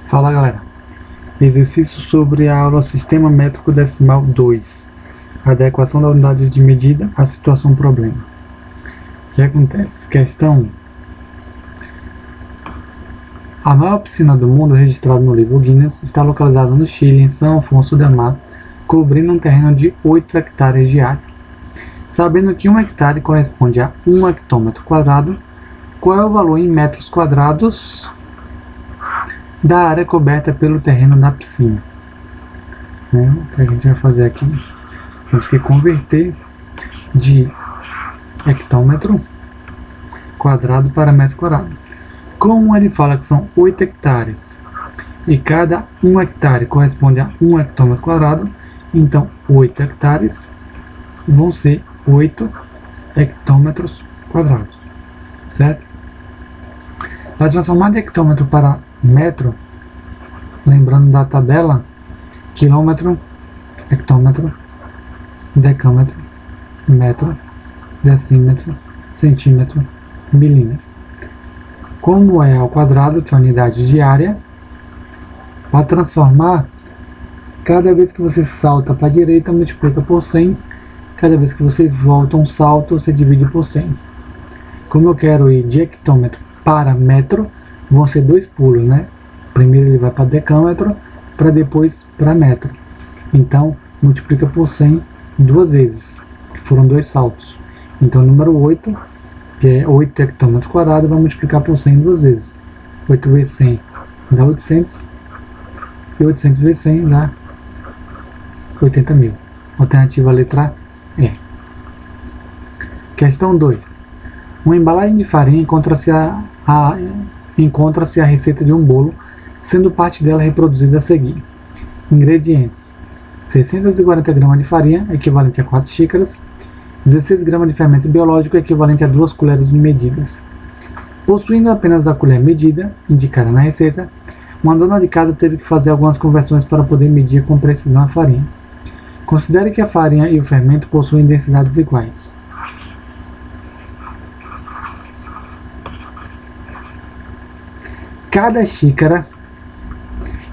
Fala galera, exercício sobre a aula Sistema Métrico Decimal 2, adequação da unidade de medida à situação problema. O que acontece? Questão 1. A maior piscina do mundo registrada no livro Guinness está localizada no Chile, em São Afonso del Mar, cobrindo um terreno de 8 hectares de área. Sabendo que 1 hectare corresponde a 1 hectômetro quadrado, qual é o valor em metros quadrados da área coberta pelo terreno da piscina? O que a gente vai fazer aqui? Temos que converter de hectômetro quadrado para metro quadrado. Como ele fala que são 8 hectares e cada 1 hectare corresponde a 1 hectômetro quadrado, então 8 hectares vão ser 8 hectômetros quadrados, certo? Para transformar de hectômetro para metro, lembrando da tabela, quilômetro, hectômetro, decâmetro, metro, decímetro, centímetro, milímetro. Como é ao quadrado, que é a unidade de área, para transformar, cada vez que você salta para a direita, multiplica por 100. Cada vez que você volta um salto, você divide por 100. Como eu quero ir de hectômetro para metro, vão ser 2 pulos, né? Primeiro ele vai para decâmetro, para depois para metro. Então, multiplica por 100 duas vezes. Foram 2 saltos. Então, o número 8, que é 8 hectômetros quadrados, vai multiplicar por 100 duas vezes. 8 vezes 100 dá 800. E 800 vezes 100 dá 80 mil. Alternativa letra E. Questão 2. Uma embalagem de farinha encontra-se a receita de um bolo, sendo parte dela reproduzida a seguir. Ingredientes: 640 gramas de farinha, equivalente a 4 xícaras, 16 gramas de fermento biológico, equivalente a 2 colheres medidas. Possuindo apenas a colher medida, indicada na receita, uma dona de casa teve que fazer algumas conversões para poder medir com precisão a farinha. Considere que a farinha e o fermento possuem densidades iguais. Cada xícara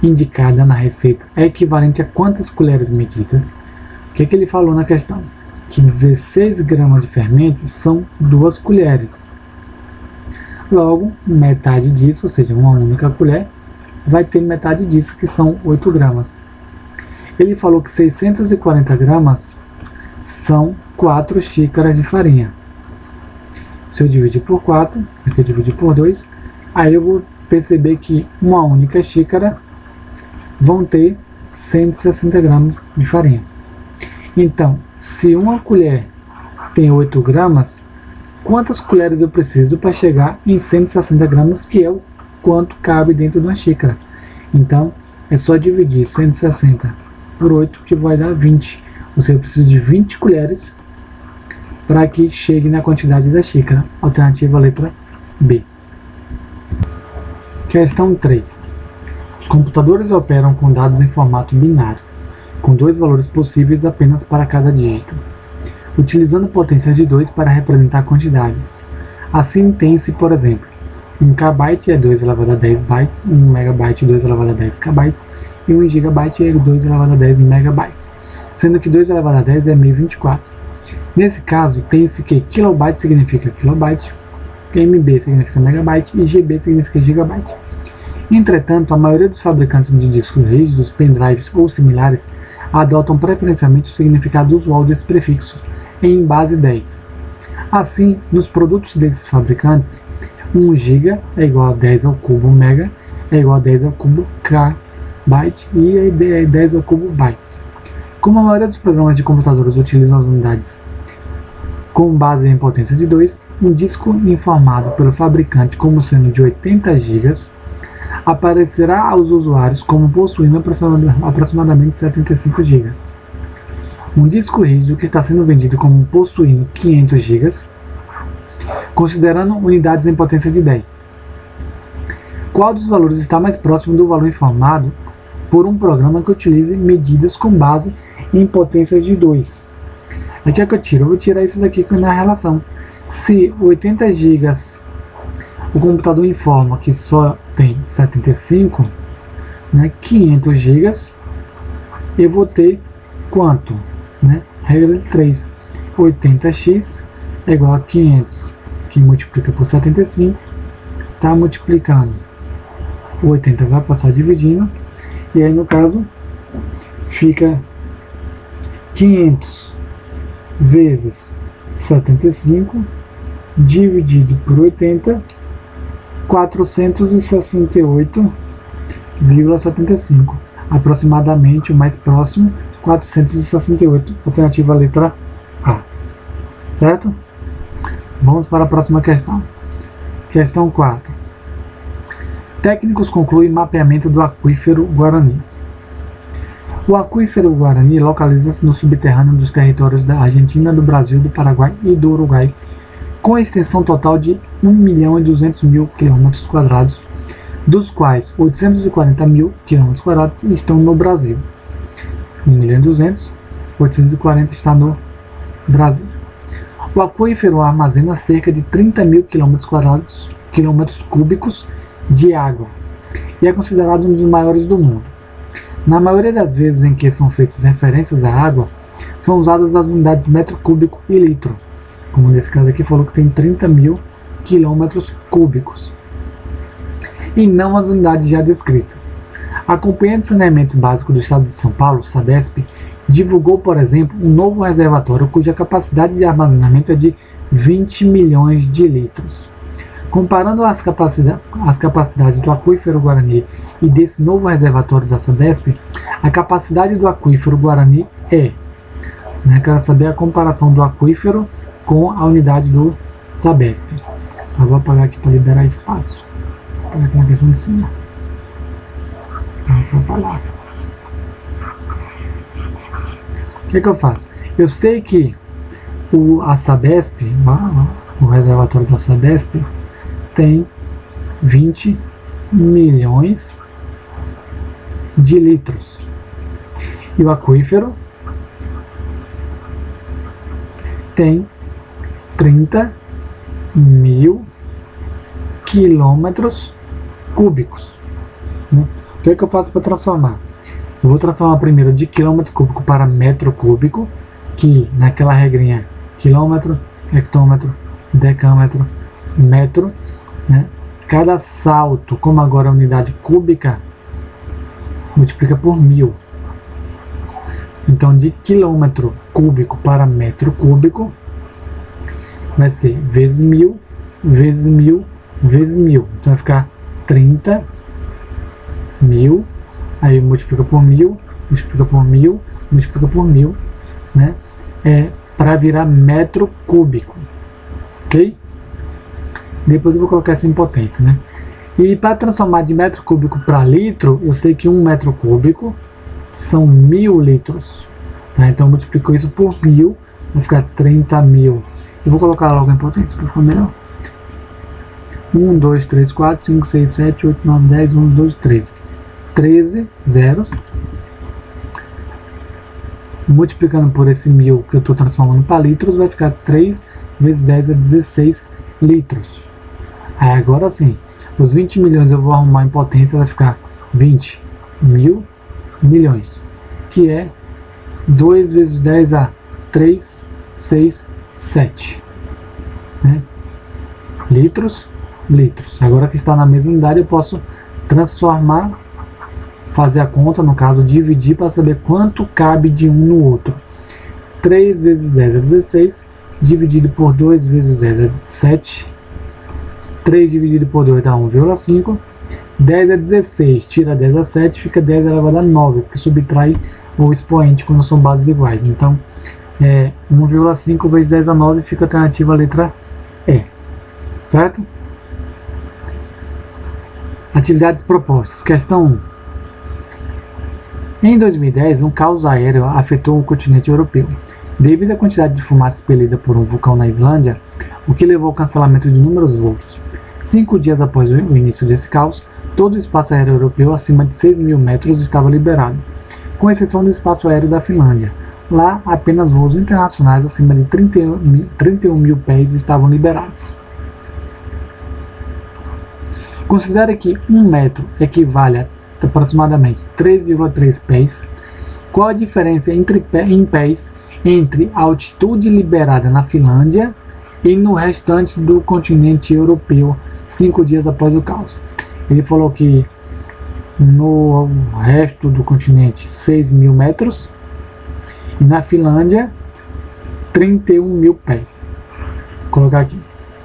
indicada na receita é equivalente a quantas colheres medidas? O que ele falou na questão? Que 16 gramas de fermento são 2 colheres. Logo, metade disso, ou seja, uma única colher, vai ter metade disso, que são 8 gramas. Ele falou que 640 gramas são 4 xícaras de farinha. Se eu dividir por 4, aqui eu dividir por 2, aí eu vou perceber que uma única xícara vão ter 160 gramas de farinha. Então, se uma colher tem 8 gramas, quantas colheres eu preciso para chegar em 160 gramas, que é o quanto cabe dentro de uma xícara? Então, é só dividir 160 por 8, que vai dar 20. Ou seja, eu preciso de 20 colheres para que chegue na quantidade da xícara. Alternativa letra B. Questão 3. Os computadores operam com dados em formato binário, com 2 valores possíveis apenas para cada dígito, utilizando potências de 2 para representar quantidades. Assim tem-se, por exemplo, 1 KB é 2 elevado a 10 bytes, 1 MB é 2 elevado a 10 KB e 1 GB é 2 elevado a 10 MB, sendo que 2 elevado a 10 é 1024. Nesse caso, tem-se que kilobyte significa kilobyte, MB significa megabyte e GB significa gigabyte. Entretanto, a maioria dos fabricantes de discos rígidos, pendrives ou similares adotam preferencialmente o significado usual desse prefixo, em base 10. Assim, nos produtos desses fabricantes, 1 GB é igual a 10 ao cubo mega, é igual a 10 ao cubo k byte e 10 ao cubo bytes. Como a maioria dos programas de computadores utilizam as unidades com base em potência de 2, um disco informado pelo fabricante como sendo de 80 GB aparecerá aos usuários como possuindo aproximadamente 75 GB. Um disco rígido que está sendo vendido como possuindo 500 GB, considerando unidades em potência de 10. Qual dos valores está mais próximo do valor informado por um programa que utilize medidas com base em potência de 2? Aqui é que eu tiro? Eu vou tirar isso daqui na relação. Se 80 GB o computador informa que só tem 75, né, 500 gigas, eu vou ter quanto? Né? Regra de 3, 80x é igual a 500, que multiplica por 75, está multiplicando, o 80 vai passar dividindo, e aí no caso fica 500 vezes 75 dividido por 80, 468,75. Aproximadamente o mais próximo, 468, alternativa letra A. Certo? Vamos para a próxima questão. Questão 4. Técnicos concluem mapeamento do aquífero Guarani. O aquífero Guarani localiza-se no subterrâneo dos territórios da Argentina, do Brasil, do Paraguai e do Uruguai, com extensão total de 1.200.000 km², dos quais 840.000 km² estão no Brasil. 1.200.000, 840 está no Brasil. O aquífero armazena cerca de 30.000 km³ de água e é considerado um dos maiores do mundo. Na maioria das vezes em que são feitas referências à água, são usadas as unidades metro cúbico e litro, como nesse caso aqui falou que tem 30.000 km³, e não as unidades já descritas. A Companhia de Saneamento Básico do Estado de São Paulo, Sabesp, divulgou, por exemplo, um novo reservatório cuja capacidade de armazenamento é de 20 milhões de litros. Comparando as capacidades do aquífero Guarani e desse novo reservatório da Sabesp, a capacidade do aquífero Guarani é... quero saber a comparação do aquífero com a unidade do Sabesp. Eu vou apagar aqui para liberar espaço. Vou apagar aqui na questão de cima. Vou apagar. O que eu faço? Eu sei que a Sabesp, o reservatório da Sabesp, tem 20 milhões de litros. E o aquífero tem 30.000 km³. O que é que eu faço para transformar? Eu vou transformar primeiro de quilômetro cúbico para metro cúbico, que naquela regrinha quilômetro, hectômetro, decâmetro, metro, né? Cada salto, como agora a unidade cúbica, multiplica por 1000. Então, de quilômetro cúbico para metro cúbico, vai ser vezes 1000, vezes 1000, vezes 1000. Então, vai ficar 30.000. Aí multiplica por 1000, multiplica por 1000, multiplica por 1000, né? Para virar metro cúbico. Ok? Depois eu vou colocar essa em potência, né? E para transformar de metro cúbico para litro, eu sei que 1 metro cúbico são 1000 litros. Tá? Então eu multiplico isso por 1000, vai ficar 30.000. Eu vou colocar logo em potência para ficar melhor. 1, 2, 3, 4, 5, 6, 7, 8, 9, 10, 11, 12, 13. 13 zeros. Multiplicando por esse 1000 que eu estou transformando para litros, vai ficar 3 vezes 10 é 16 litros. Aí agora sim, os 20 milhões eu vou arrumar em potência, vai ficar 20.000 milhões, que é 2 vezes 10 a 3, 6, 7. Né? Litros. Agora que está na mesma unidade, eu posso transformar, fazer a conta, no caso, dividir para saber quanto cabe de um no outro. 3 vezes 10 é 16, dividido por 2 vezes 10 é 7. 3 dividido por 2 dá 1,5. 10 é 16, tira 10 a 7, fica 10 elevado a 9, porque subtrai o expoente quando são bases iguais. Então, 1,5 vezes 10 a 9 fica a alternativa a letra E. Certo? Atividades propostas. Questão 1. Em 2010, um caos aéreo afetou o continente europeu. Devido à quantidade de fumaça expelida por um vulcão na Islândia, o que levou ao cancelamento de inúmeros voos. 5 dias após o início desse caos, todo o espaço aéreo europeu acima de 6.000 metros estava liberado, com exceção do espaço aéreo da Finlândia. Lá, apenas voos internacionais acima de 31 mil pés estavam liberados. Considere que 1 metro equivale a aproximadamente 3,3 pés. Qual a diferença em pés entre a altitude liberada na Finlândia e no restante do continente europeu 5 dias após o caos? Ele falou que no resto do continente 6.000 metros e na Finlândia 31.000 pés. Vou colocar aqui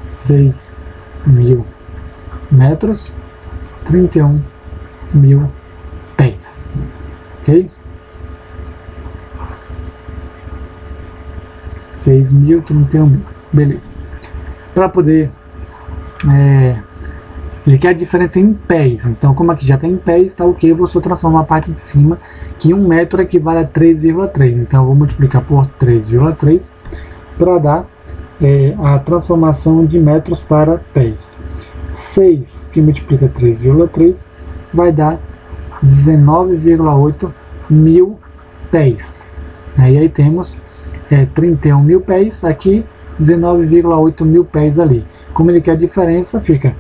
6.000 metros, 31.000 pés, ok? 6.000, 31.000, beleza. Para poder ele quer a diferença em pés, então como aqui já tem em pés, tá ok, eu vou só transformar a parte de cima, que 1 metro equivale a 3,3, então eu vou multiplicar por 3,3 para dar a transformação de metros para pés. 6 que multiplica 3,3 vai dar 19,8 mil pés. E aí temos 31.000 pés aqui, 19,8 mil pés ali. Como ele quer a diferença, fica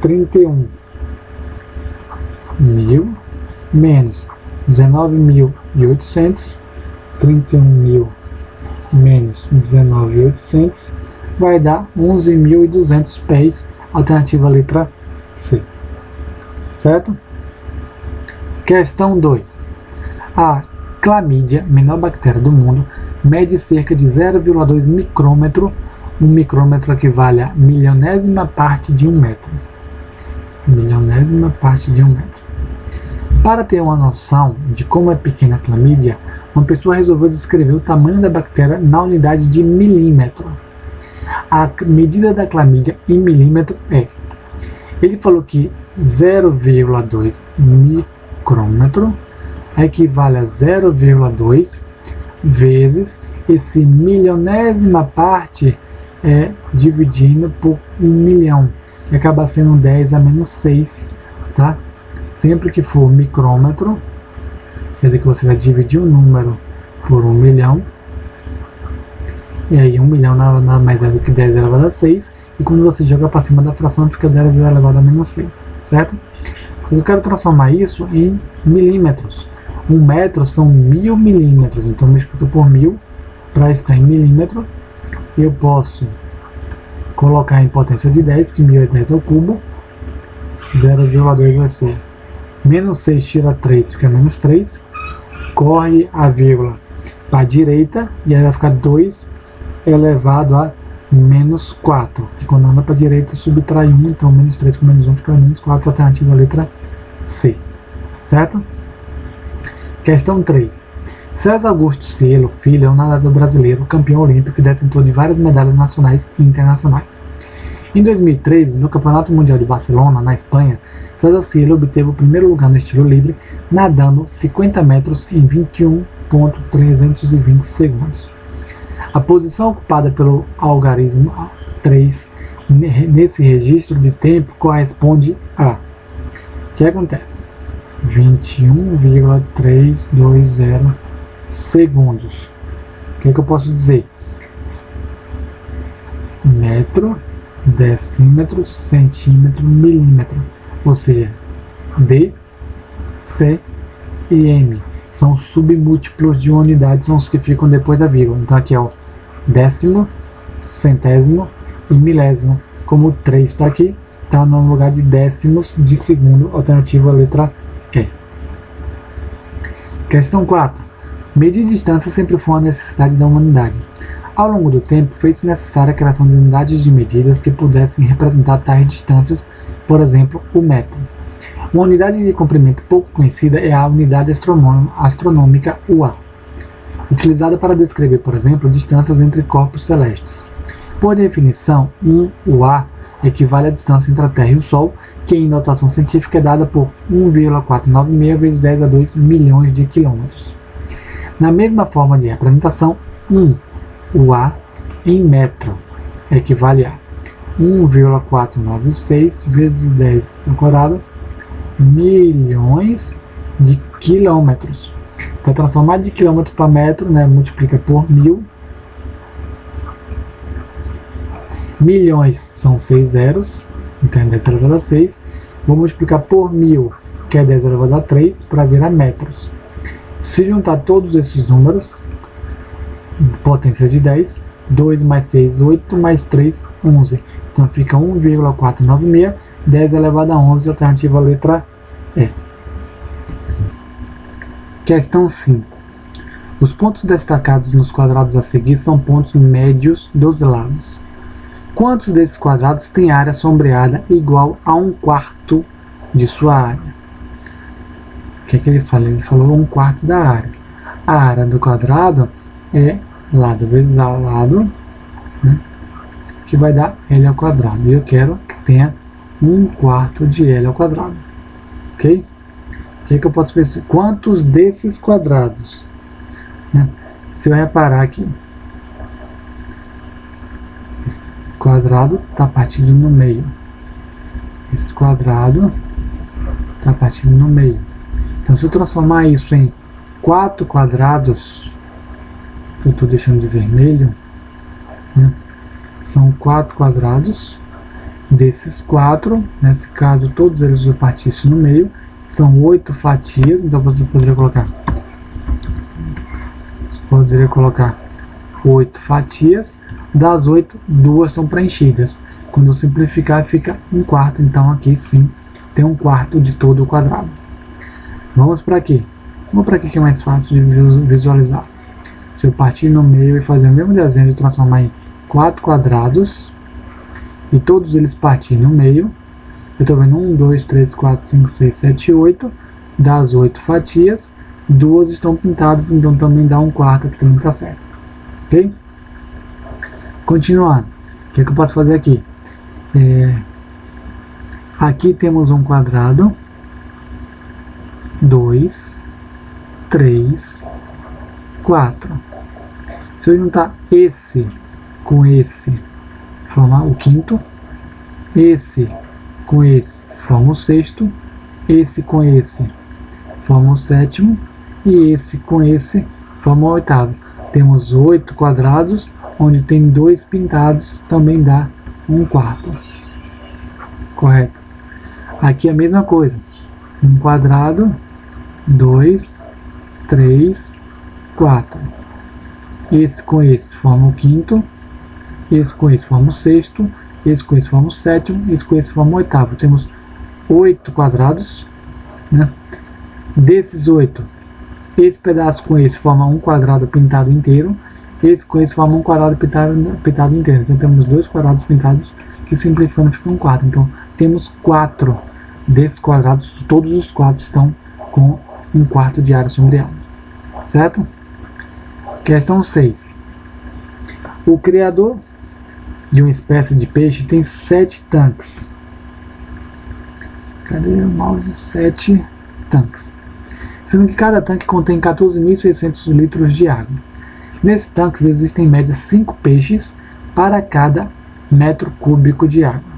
31.000 menos 19.800, 31.000 menos 19.800 vai dar 11.200 pés, alternativa letra C. Certo? Questão 2. A clamídia, menor bactéria do mundo, mede cerca de 0,2 micrômetro. Um micrômetro equivale a milionésima parte de 1 metro. Milionésima parte de 1 metro. Para ter uma noção de como é pequena a clamídia, uma pessoa resolveu descrever o tamanho da bactéria na unidade de milímetro. A medida da clamídia em milímetro é... Ele falou que 0,2 micrômetro equivale a 0,2 vezes esse milionésima parte dividindo por 1 milhão, que acaba sendo 10 a menos 6, tá? Sempre que for micrômetro, quer dizer que você vai dividir o número por 1 milhão, e aí 1 milhão nada mais é do que 10 elevado a 6, e quando você joga para cima da fração fica 10 elevado a menos 6, certo? Eu quero transformar isso em milímetros. 1 metro são 1000 milímetros, então eu multiplico por 1000 para estar em milímetro. Eu posso colocar em potência de 10, que 1000 é 10 ao cubo, 0,2 vai ser menos 6 tira 3, fica menos 3, corre a vírgula para a direita, e aí vai ficar 2 elevado a menos 4, que quando anda para a direita subtrai 1, então menos 3 com menos 1 fica menos 4, alternativa letra C, certo? Questão 3. César Augusto Cielo Filho é um nadador brasileiro, campeão olímpico e detentor de várias medalhas nacionais e internacionais. Em 2013, no Campeonato Mundial de Barcelona, na Espanha, César Cielo obteve o primeiro lugar no estilo livre, nadando 50 metros em 21,320 segundos. A posição ocupada pelo algarismo 3 nesse registro de tempo corresponde a... O que acontece? 21,320 segundos. O que eu posso dizer? Metro, decímetro, centímetro, milímetro. Ou seja, D, C e M. São submúltiplos de unidade, são os que ficam depois da vírgula. Então aqui é o décimo, centésimo e milésimo. Como o 3 está aqui, está no lugar de décimos de segundo, alternativa letra E. Questão 4. Medir distância sempre foi uma necessidade da humanidade. Ao longo do tempo, fez-se necessária a criação de unidades de medidas que pudessem representar tais distâncias, por exemplo, o metro. Uma unidade de comprimento pouco conhecida é a unidade astronômica UA, utilizada para descrever, por exemplo, distâncias entre corpos celestes. Por definição, 1 UA equivale à distância entre a Terra e o Sol, que em notação científica é dada por 1,496 vezes 10 a 2 milhões de quilômetros. Na mesma forma de representação, 1 UA em metro equivale a 1,496 vezes 10 ao quadrado milhões de quilômetros. Para transformar de quilômetro para metro, multiplica por 1000. Milhões são 6 zeros, então é 10 elevado a 6. Vou multiplicar por 1000, que é 10 elevado a 3, para virar metros. Se juntar todos esses números, potência de 10, 2 mais 6, 8, mais 3, 11. Então fica 1,496, 10 elevado a 11, alternativa letra E. Questão 5. Os pontos destacados nos quadrados a seguir são pontos médios dos lados. Quantos desses quadrados têm área sombreada igual a 1/4 de sua área? O que é que ele fala? Ele falou 1/4 da área. A área do quadrado é lado vezes lado, né, que vai dar L ao quadrado. E eu quero que tenha 1/4 de L ao quadrado. Ok? O que é que eu posso pensar? Quantos desses quadrados? Né? Se eu reparar aqui, esse quadrado está partido no meio. Esse quadrado está partido no meio. Então, se eu transformar isso em 4 quadrados, eu estou deixando de vermelho, né? São 4 quadrados. Desses 4, nesse caso, todos eles eu partisse no meio, são 8 fatias, então você poderia colocar 8 fatias, das 8, 2 estão preenchidas. Quando eu simplificar, fica 1/4, então aqui sim tem 1/4 de todo o quadrado. Vamos para aqui. Vamos para aqui que é mais fácil de visualizar. Se eu partir no meio e fazer o mesmo desenho de transformar em 4 quadrados, e todos eles partirem no meio, eu estou vendo 1, 2, 3, 4, 5, 6, 7, 8, das 8 fatias, 2 estão pintadas, então também dá 1/4, que também está certo. Ok? Continuando, o que é que eu posso fazer aqui? Aqui temos um quadrado, 2, 3, 4. Se eu juntar esse com esse, formar o quinto, esse com esse, forma o sexto, esse com esse, forma o sétimo, e esse com esse, forma o oitavo. Temos 8 quadrados, onde tem 2 pintados, também dá 1/4. Correto? Aqui a mesma coisa. Um quadrado, 2, 3, 4. Esse com esse forma o quinto, esse com esse forma o sexto, esse com esse forma o sétimo, esse com esse forma o oitavo. Temos 8 quadrados, né? Desses 8, esse pedaço com esse forma um quadrado pintado inteiro, esse com esse forma um quadrado pintado inteiro. Então temos 2 quadrados pintados, que simplificando fica 1/4. Então temos 4 desses quadrados, todos os 4 estão com 1/4 de área sombreada. Certo? Questão 6. O criador de uma espécie de peixe tem 7 tanques. Cadê o mouse? 7 tanques. Sendo que cada tanque contém 14.600 litros de água. Nesses tanques existem em média 5 peixes para cada metro cúbico de água.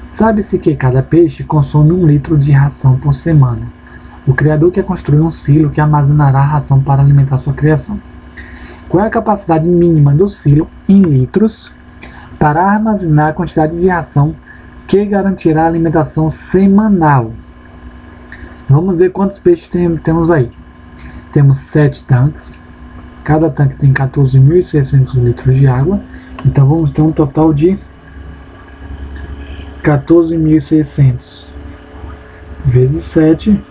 Sabe-se que cada peixe consome 1 litro de ração por semana. O criador quer construir um silo que armazenará a ração para alimentar sua criação. Qual é a capacidade mínima do silo em litros para armazenar a quantidade de ração que garantirá a alimentação semanal? Vamos ver quantos peixes temos aí. Temos 7 tanques. Cada tanque tem 14.600 litros de água. Então vamos ter um total de 14.600 vezes 7,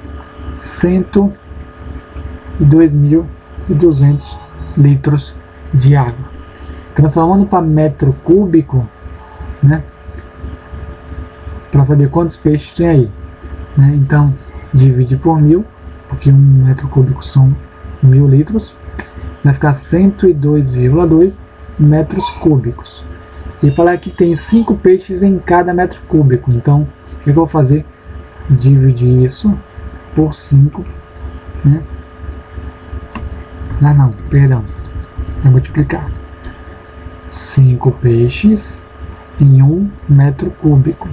102.200 litros de água. Transformando para metro cúbico, né, para saber quantos peixes tem aí, né? Então divide por 1000, porque 1 metro cúbico são 1000 litros, vai ficar 102,2 metros cúbicos. E falar que tem 5 peixes em cada metro cúbico. Então o que eu vou fazer? Dividir isso por 5, né? Não, perdão, é multiplicar 5 peixes em 1 metro cúbico.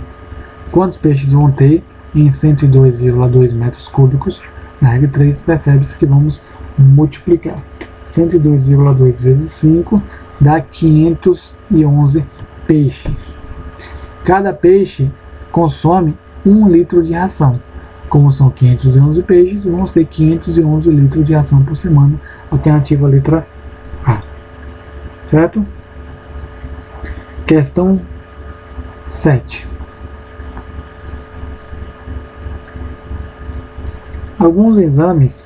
Quantos peixes vão ter em 102,2 metros cúbicos? Na regra 3, percebe-se que vamos multiplicar. 102,2 vezes 5 dá 511 peixes. Cada peixe consome 1 litro de ração. Como são 511 peixes, vão ser 511 litros de ração por semana. Alternativa letra A. Certo? Questão 7. Alguns exames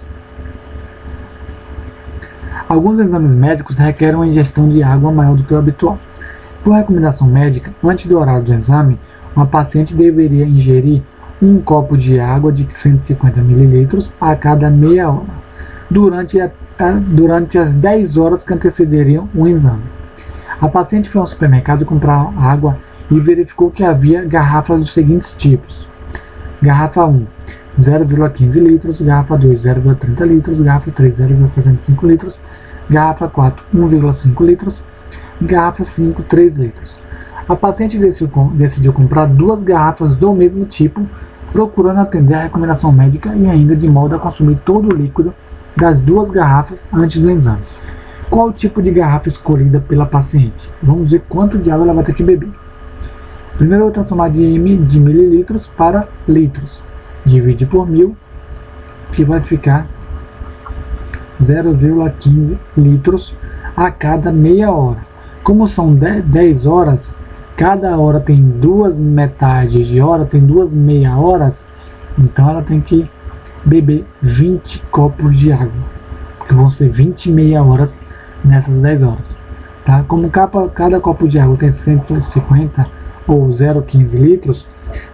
médicos requerem uma ingestão de água maior do que o habitual. Por recomendação médica, antes do horário do exame, uma paciente deveria ingerir um copo de água de 150 ml a cada meia hora, durante as 10 horas que antecederiam o exame. A paciente foi ao supermercado comprar água e verificou que havia garrafas dos seguintes tipos: garrafa 1, 0,15 litros, garrafa 2, 0,30 litros, garrafa 3, 0,75 litros, garrafa 4, 1,5 litros, garrafa 5, 3 litros. A paciente decidiu comprar 2 garrafas do mesmo tipo, procurando atender a recomendação médica e ainda de modo a consumir todo o líquido das 2 garrafas antes do exame. Qual o tipo de garrafa escolhida pela paciente? Vamos ver quanto de água ela vai ter que beber. Primeiro eu vou transformar de mililitros para litros. Divide por 1000, que vai ficar 0,15 litros a cada meia hora. Como são 10 horas, cada hora tem 2 metades de hora, tem 2 meia horas, então ela tem que beber 20 copos de água, porque vão ser 20 meia horas nessas 10 horas. Tá? Como cada copo de água tem 150 ou 0,15 litros,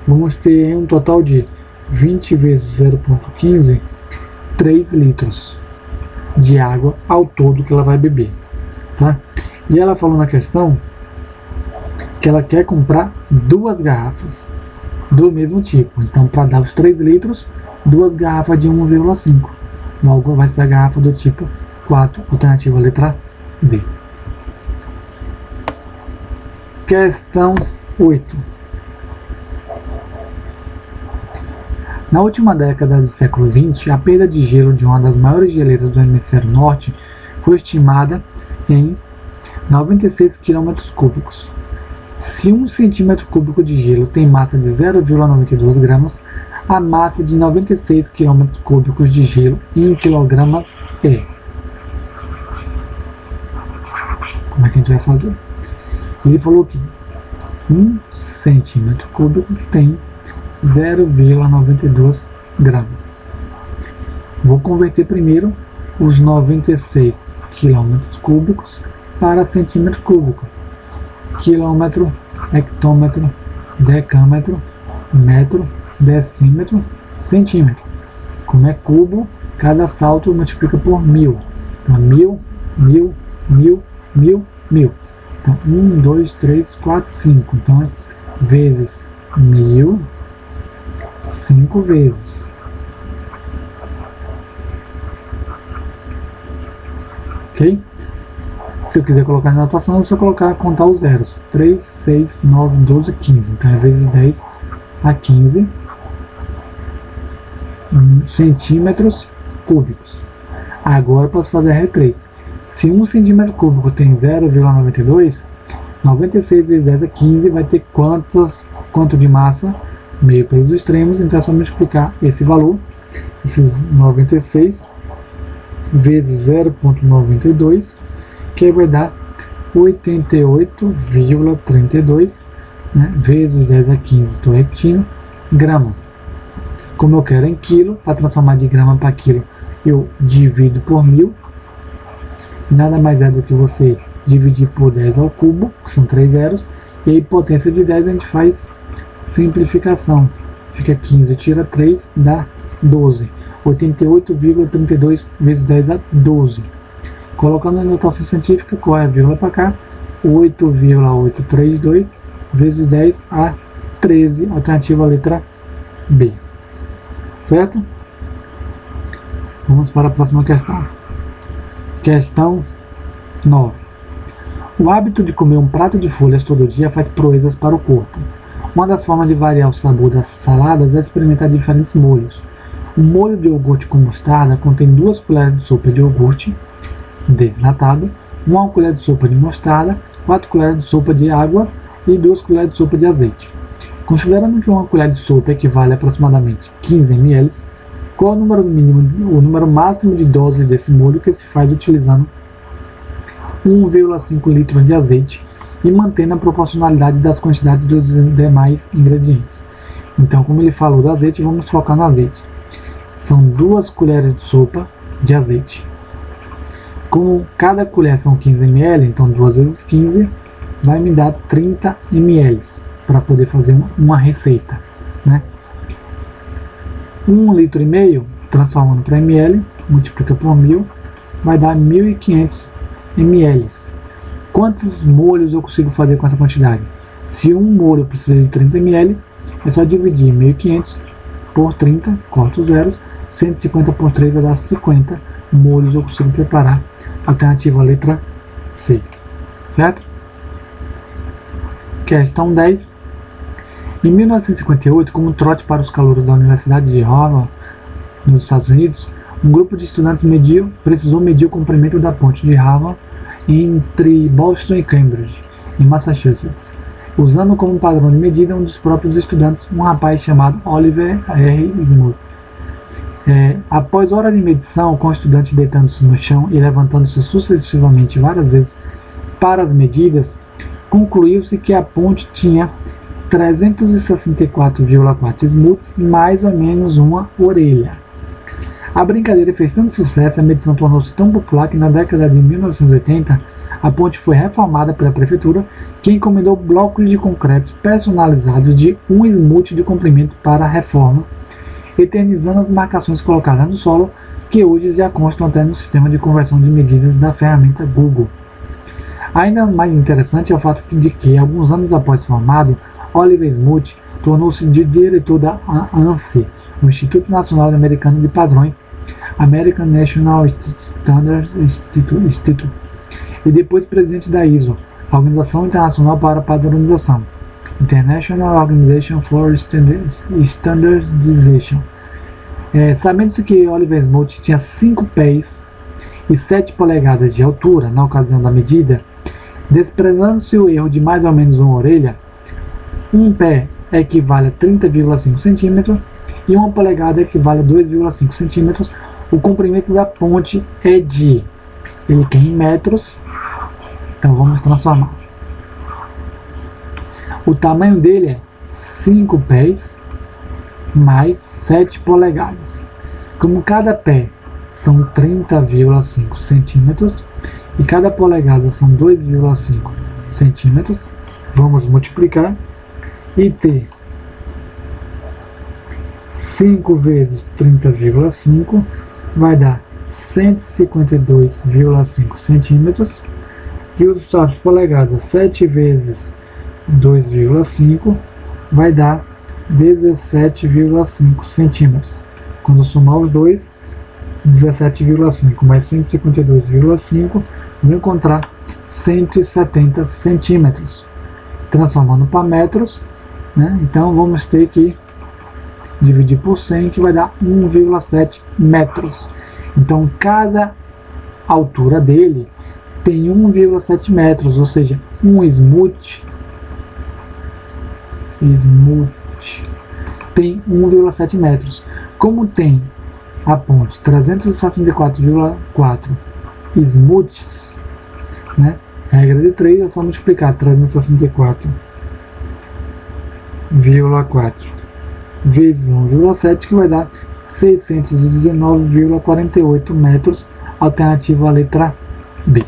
vamos ter um total de 20 vezes 0,15, 3 litros de água ao todo que ela vai beber. Tá? E ela falou na questão que ela quer comprar 2 garrafas do mesmo tipo. Então, para dar os 3 litros, 2 garrafas de 1,5. Logo, vai ser a garrafa do tipo 4, alternativa letra D. Questão 8. Na última década do século XX, a perda de gelo de uma das maiores geleiras do hemisfério norte foi estimada em 96 km cúbicos. Se 1 centímetro cúbico de gelo tem massa de 0,92 gramas, a massa de 96 km cúbicos de gelo em quilogramas é. Como é que a gente vai fazer? Ele falou que 1 centímetro cúbico tem 0,92 gramas. Vou converter primeiro os 96 km cúbicos para centímetro cúbico. Quilômetro, hectômetro, decâmetro, metro, decímetro, centímetro. Como é cubo, cada salto multiplica por 1000. Então, 1000, 1000, 1000, 1000, 1000. Então, 1, 2, 3, 4, 5. Então, vezes 1000, 5 vezes. Ok? Se eu quiser colocar na anotação, é só contar os zeros. 3, 6, 9, 12, 15. Então é vezes 10 a 15 centímetros cúbicos. Agora eu posso fazer a R3. Se 1 centímetro cúbico tem 0,92, 96 vezes 10 a 15 vai ter quanto de massa? Meio pelos extremos, então é só multiplicar esse valor, esses 96, vezes 0,92, que aí vai dar 88,32, né, vezes 10 a 15, estou repetindo, gramas. Como eu quero em quilo, para transformar de grama para quilo, eu divido por 1000. Nada mais é do que você dividir por 10 ao cubo, que são 3 zeros, e aí potência de 10 a gente faz simplificação. Fica 15, tira 3, dá 12. 88,32 vezes 10 a 12. Colocando a notação científica, corre a vírgula para cá, 8,832 vezes 10 a 13, alternativa letra B. Certo? Vamos para a próxima questão. Questão 9. O hábito de comer um prato de folhas todo dia faz proezas para o corpo. Uma das formas de variar o sabor das saladas é experimentar diferentes molhos. O molho de iogurte com mostarda contém 2 colheres de sopa de iogurte desnatado, 1 colher de sopa de mostarda, 4 colheres de sopa de água e 2 colheres de sopa de azeite. Considerando que uma colher de sopa equivale a aproximadamente 15 ml, qual é o número máximo de doses desse molho que se faz utilizando 1,5 litros de azeite e mantendo a proporcionalidade das quantidades dos demais ingredientes? Então, como ele falou do azeite, vamos focar no azeite. São 2 colheres de sopa de azeite. Como cada colher são 15 ml, então 2 vezes 15 vai me dar 30 ml para poder fazer uma receita, né? 1,5 litro, transformando para ml, multiplica por 1000, vai dar 1.500 ml. Quantos molhos eu consigo fazer com essa quantidade? Se um molho precisa de 30 ml, é só dividir 1.500 por 30, corta os zeros, 150 por 3 vai dar 50 molhos eu consigo preparar. Alternativa letra C, certo? Questão 10. Em 1958, como trote para os calouros da Universidade de Harvard, nos Estados Unidos, um grupo de estudantes precisou medir o comprimento da ponte de Harvard entre Boston e Cambridge, em Massachusetts, usando como padrão de medida um dos próprios estudantes, um rapaz chamado Oliver R. Smoot. Após horas de medição, com o estudante deitando-se no chão e levantando-se sucessivamente várias vezes para as medidas, concluiu-se que a ponte tinha 364,4 smooths, mais ou menos uma orelha. A brincadeira fez tanto sucesso, a medição tornou-se tão popular que na década de 1980 a ponte foi reformada pela prefeitura, que encomendou blocos de concreto personalizados de 1 smooth de comprimento para a reforma, eternizando as marcações colocadas no solo, que hoje já constam até no sistema de conversão de medidas da ferramenta Google. Ainda mais interessante é o fato de que, alguns anos após formado, Oliver Smoot tornou-se diretor da ANSI, o Instituto Nacional Americano de Padrões, American National Standards Institute, e depois presidente da ISO, a Organização Internacional para a Padronização, International Organization for Standardization. Sabendo-se que Oliver Smoot tinha 5 pés e 7 polegadas de altura na ocasião da medida, desprezando-se o erro de mais ou menos uma orelha, um pé equivale a 30,5 cm e uma polegada equivale a 2,5 cm. O comprimento da ponte é de, ele quer em metros, então vamos transformar. O tamanho dele é 5 pés mais 7 polegadas. Como cada pé são 30,5 centímetros e cada polegada são 2,5 centímetros, vamos multiplicar e ter 5 vezes 30,5 vai dar 152,5 centímetros, e as polegadas 7 vezes 2,5 vai dar 17,5 centímetros. Quando somar os dois, 17,5 mais 152,5, vou encontrar 170 centímetros. Transformando para metros, né? Então vamos ter que dividir por 100, que vai dar 1,7 metros. Então cada altura dele tem 1,7 metros, ou seja, um smooth tem 1,7 metros. Como tem a ponte 364,4 smooths, né? Regra de 3 é só multiplicar 364,4 vezes 1,7, que vai dar 619,48 metros. Alternativa a letra B.